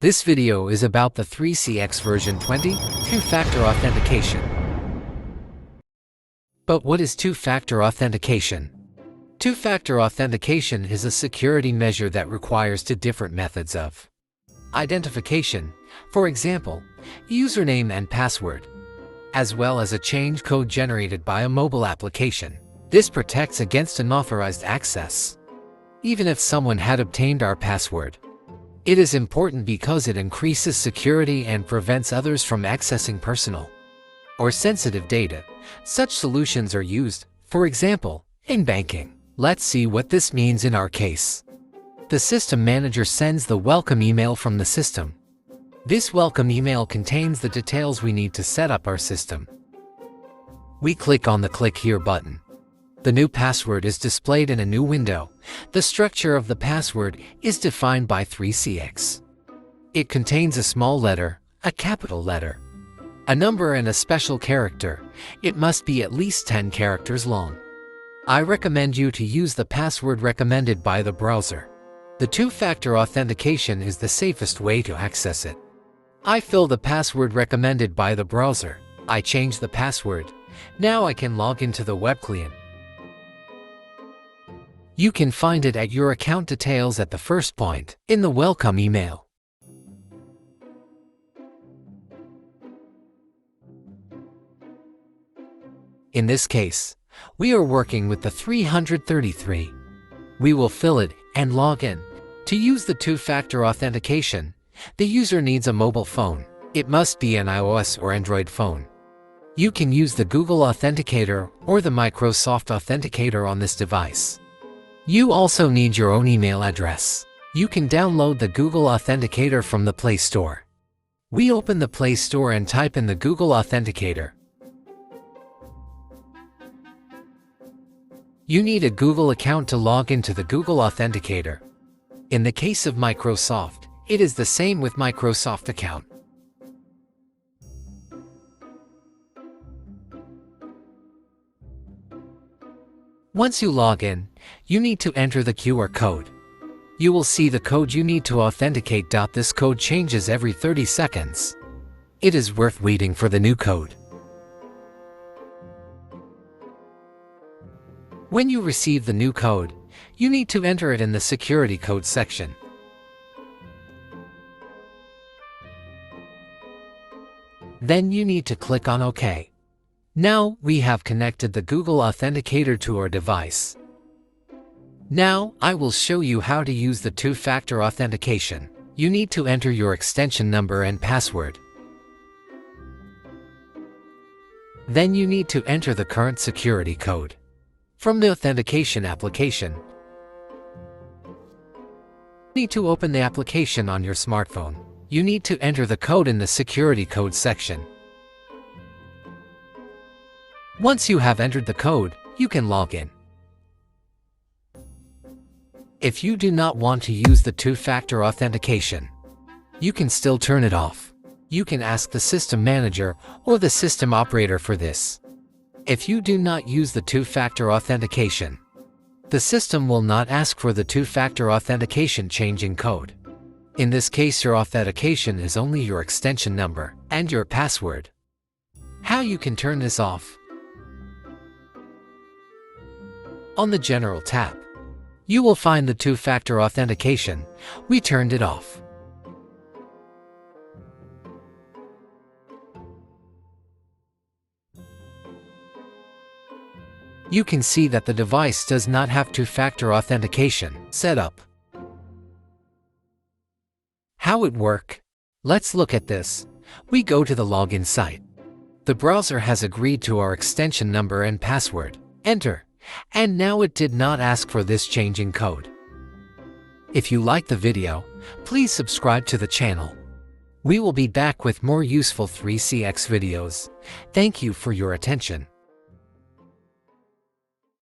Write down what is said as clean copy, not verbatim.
This video is about the 3CX version 20 two-factor authentication. But what is two-factor authentication? Two-factor authentication is a security measure that requires two different methods of identification, for example, username and password, as well as a change code generated by a mobile application. This protects against unauthorized access, even if someone had obtained our password. It is important because it increases security and prevents others from accessing personal or sensitive data. Such solutions are used, for example, in banking. Let's see what this means in our case. The system manager sends the welcome email from the system. This welcome email contains the details we need to set up our system. We click on the Click Here button. The new password is displayed in a new window. The structure of the password is defined by 3CX. It contains a small letter, a capital letter, a number and a special character. It must be at least 10 characters long. I recommend you to use the password recommended by the browser. The two-factor authentication is the safest way to access it. I fill the password recommended by the browser. I change the password. Now I can log into the web client. You can find it at your account details at the first point in the welcome email. In this case, we are working with the 333. We will fill it and log in. To use the two-factor authentication, the user needs a mobile phone. It must be an iOS or Android phone. You can use the Google Authenticator or the Microsoft Authenticator on this device. You also need your own email address. You can download the Google Authenticator from the Play Store. We open the Play Store and type in the Google Authenticator. You need a Google account to log into the Google Authenticator. In the case of Microsoft, it is the same with Microsoft account. Once you log in, you need to enter the QR code. You will see the code you need to authenticate. This code changes every 30 seconds. It is worth waiting for the new code. When you receive the new code, you need to enter it in the security code section. Then you need to click on OK. Now we have connected the Google Authenticator to our device. Now I will show you how to use the two-factor authentication. You need to enter your extension number and password. Then you need to enter the current security code from the authentication application. You need to open the application on your smartphone. You need to enter the code in the security code section. Once you have entered the code, you can log in. If you do not want to use the two-factor authentication, you can still turn it off. You can ask the system manager or the system operator for this. If you do not use the two-factor authentication, the system will not ask for the two-factor authentication changing code. In this case, your authentication is only your extension number and your password. How you can turn this off? On the General tab, you will find the two-factor authentication. We turned it off. You can see that the device does not have two-factor authentication set up. How it works? Let's look at this. We go to the login site. The browser has agreed to our extension number and password. Enter. And now it did not ask for this changing code. If you like the video, please subscribe to the channel. We will be back with more useful 3CX videos. Thank you for your attention.